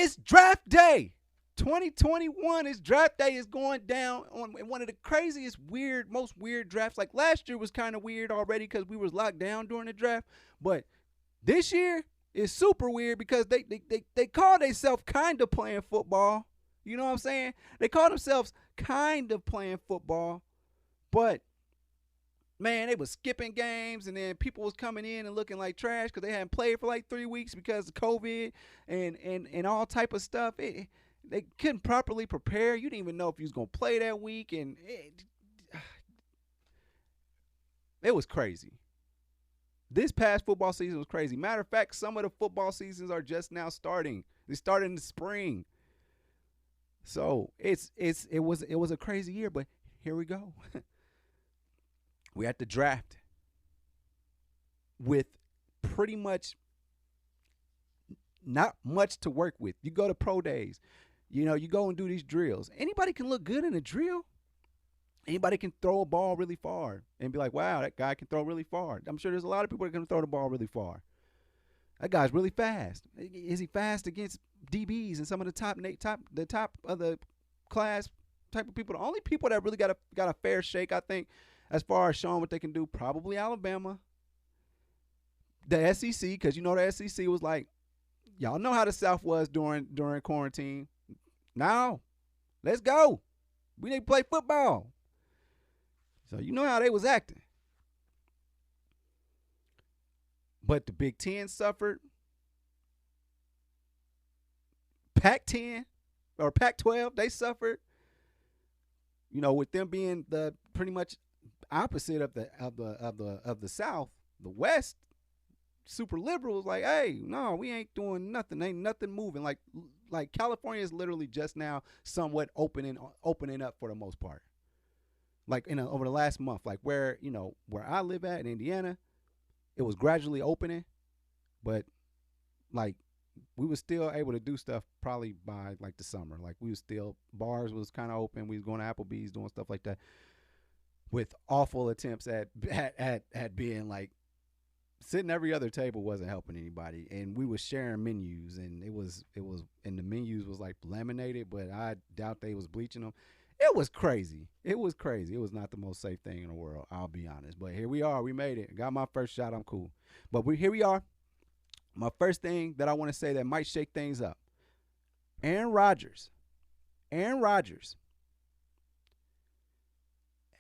It's draft day. 2021 is draft day is going down on one of the craziest, most weird drafts. Like last year was kind of weird already because we was locked down during the draft. But this year is super weird because they call themselves kind of playing football. You know what I'm saying? They call themselves kind of playing football, but man, they was skipping games, and then people was coming in and looking like trash because they hadn't played for like 3 weeks because of COVID and all type of stuff. They couldn't properly prepare. You didn't even know if you was gonna play that week, and it was crazy. This past football season was crazy. Matter of fact, some of the football seasons are just now starting. They started in the spring, so it was a crazy year. But here we go. We had to draft with pretty much not much to work with. You go to pro days, you go and do these drills. Anybody can look good in a drill. Anybody can throw a ball really far and be like, wow, that guy can throw really far. I'm sure there's a lot of people that can throw the ball really far. That guy's really fast. Is he fast against DBs and some of the top of the class type of people? The only people that really got a fair shake, I think, as far as showing what they can do, probably Alabama, the SEC, because the SEC was like, y'all know how the South was during quarantine. Now, let's go. We need to play football. So you know how they was acting. But the Big Ten suffered. Pac-10 or Pac-12, they suffered. With them being the pretty much opposite of the South, the West, super liberals like, hey, no, we ain't doing nothing. Ain't nothing moving. Like California is literally just now somewhat opening up for the most part. Like over the last month, like where I live at in Indiana, it was gradually opening, but like we were still able to do stuff probably by like the summer. Like we was still, bars was kind of open. We was going to Applebee's doing stuff like that, with awful attempts at being like, sitting every other table wasn't helping anybody, and we was sharing menus, and it was and the menus was like laminated, but I doubt they was bleaching them. It was crazy. It was not the most safe thing in the world, I'll be honest. But here we are. We made it. Got my first shot. I'm cool. But here we are. My first thing that I want to say that might shake things up. Aaron Rodgers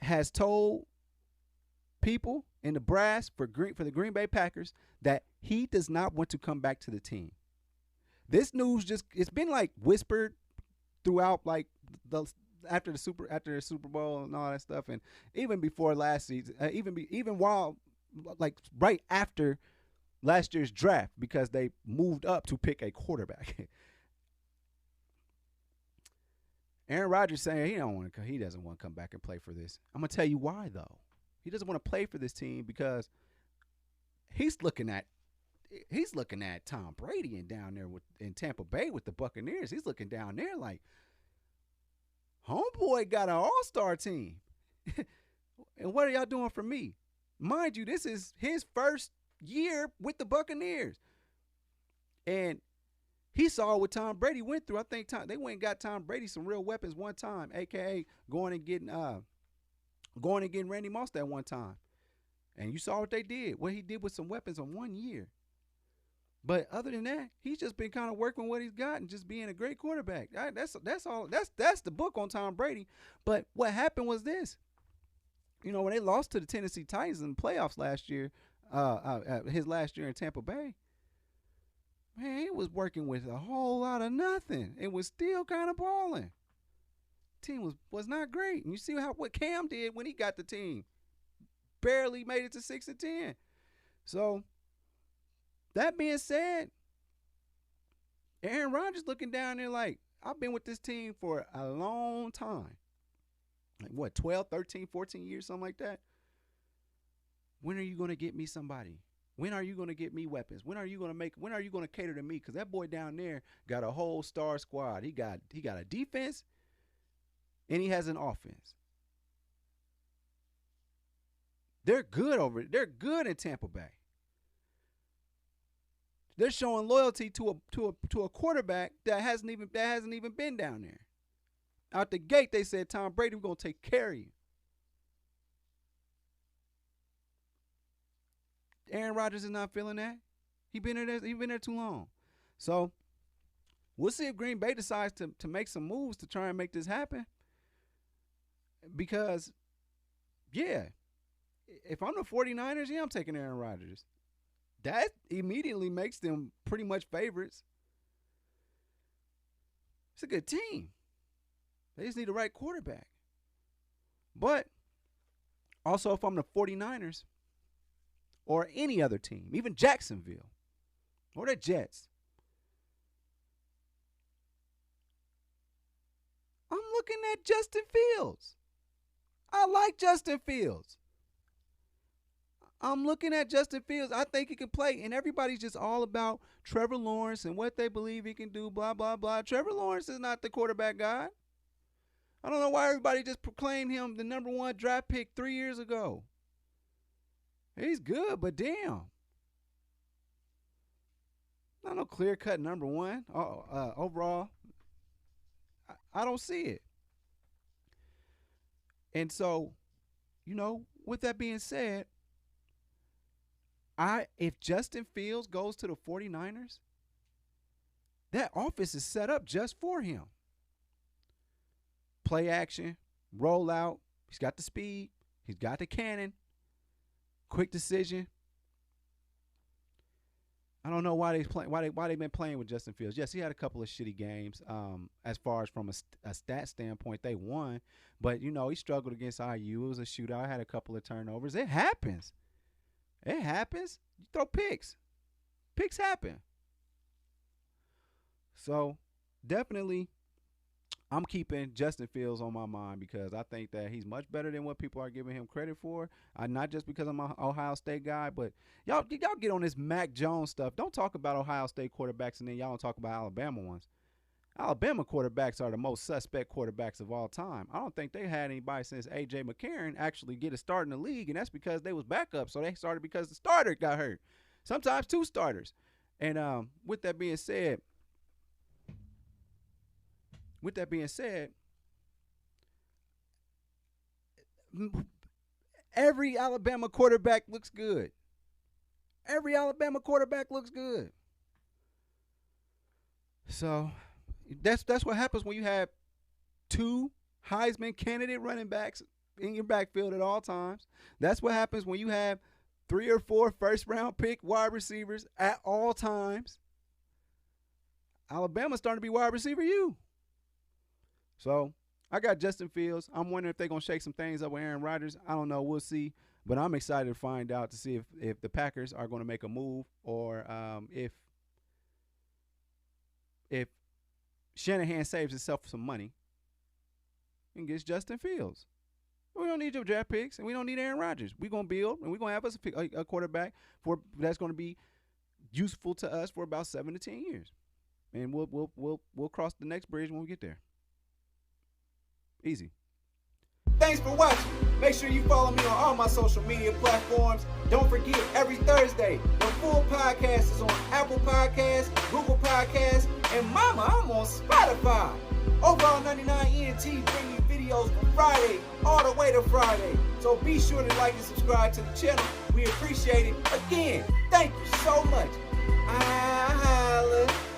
has told people in the brass for the Green Bay Packers that he does not want to come back to the team. This news it's been like whispered throughout like after the Super Bowl and all that stuff, and even before last season, even while like right after last year's draft, because they moved up to pick a quarterback. Aaron Rodgers saying he doesn't want to come back and play for this. I'm gonna tell you why though. He doesn't want to play for this team because he's looking at Tom Brady and down there in Tampa Bay with the Buccaneers. He's looking down there like, homeboy got an all-star team. And what are y'all doing for me? Mind you, this is his first year with the Buccaneers. And he saw what Tom Brady went through. I think they went and got Tom Brady some real weapons one time, a.k.a. going and getting Randy Moss that one time. And you saw what they did, what he did with some weapons in 1 year. But other than that, he's just been kind of working what he's got and just being a great quarterback. That's all. That's the book on Tom Brady. But what happened was this. When they lost to the Tennessee Titans in the playoffs last year, his last year in Tampa Bay, man, he was working with a whole lot of nothing. It was still kind of balling. Team was not great. And you see what Cam did when he got the team. Barely made it to 6-10. So that being said, Aaron Rodgers looking down there like, I've been with this team for a long time. Like what, 12, 13, 14 years, something like that? When are you going to get me somebody? When are you going to get me weapons? When are you going to cater to me? Because that boy down there got a whole star squad. He got a defense and he has an offense. They're good in Tampa Bay. They're showing loyalty to a quarterback that hasn't even been down there. Out the gate, they said, Tom Brady, we're gonna take care of you. Aaron Rodgers is not feeling that. He been there too long. So we'll see if Green Bay decides to make some moves to try and make this happen. Because, yeah, if I'm the 49ers, yeah, I'm taking Aaron Rodgers. That immediately makes them pretty much favorites. It's a good team. They just need the right quarterback. But also, if I'm the 49ers or any other team, even Jacksonville or the Jets, I'm looking at Justin Fields. I like Justin Fields. I'm looking at Justin Fields. I think he can play. And everybody's just all about Trevor Lawrence and what they believe he can do, blah, blah, blah. Trevor Lawrence is not the quarterback guy. I don't know why everybody just proclaimed him the number 1 draft pick 3 years ago. He's good, but damn. Not no clear-cut number 1 overall. I don't see it. And so, with that being said, if Justin Fields goes to the 49ers, that offense is set up just for him. Play action, roll out. He's got the speed. He's got the cannon. Quick decision. I don't know why they've been playing with Justin Fields. Yes, he had a couple of shitty games. As far as from a stat standpoint, they won, but he struggled against IU. It was a shootout. Had a couple of turnovers. It happens. It happens. You throw picks. Picks happen. So definitely, I'm keeping Justin Fields on my mind because I think that he's much better than what people are giving him credit for. Not just because I'm an Ohio State guy, but y'all get on this Mac Jones stuff. Don't talk about Ohio State quarterbacks and then y'all don't talk about Alabama ones. Alabama quarterbacks are the most suspect quarterbacks of all time. I don't think they had anybody since A.J. McCarron actually get a start in the league, and that's because they was backup. So they started because the starter got hurt. Sometimes 2 starters. And with that being said, every Alabama quarterback looks good. Every Alabama quarterback looks good. So that's what happens when you have 2 Heisman candidate running backs in your backfield at all times. That's what happens when you have 3 or 4 first-round pick wide receivers at all times. Alabama's starting to be wide receiver you. So I got Justin Fields. I'm wondering if they're going to shake some things up with Aaron Rodgers. I don't know. We'll see. But I'm excited to find out to see if the Packers are going to make a move or if Shanahan saves himself some money and gets Justin Fields. We don't need your draft picks, and we don't need Aaron Rodgers. We're going to build, and we're going to have us a quarterback that's going to be useful to us for about 7 to 10 years. And we'll cross the next bridge when we get there. Easy. Thanks for watching. Make sure you follow me on all my social media platforms. Don't forget, every Thursday, the full podcast is on Apple Podcasts, Google Podcasts, and mama, I'm on Spotify. Overall 99 ENT bring you videos from Friday all the way to Friday. So be sure to like and subscribe to the channel. We appreciate it. Again, thank you so much.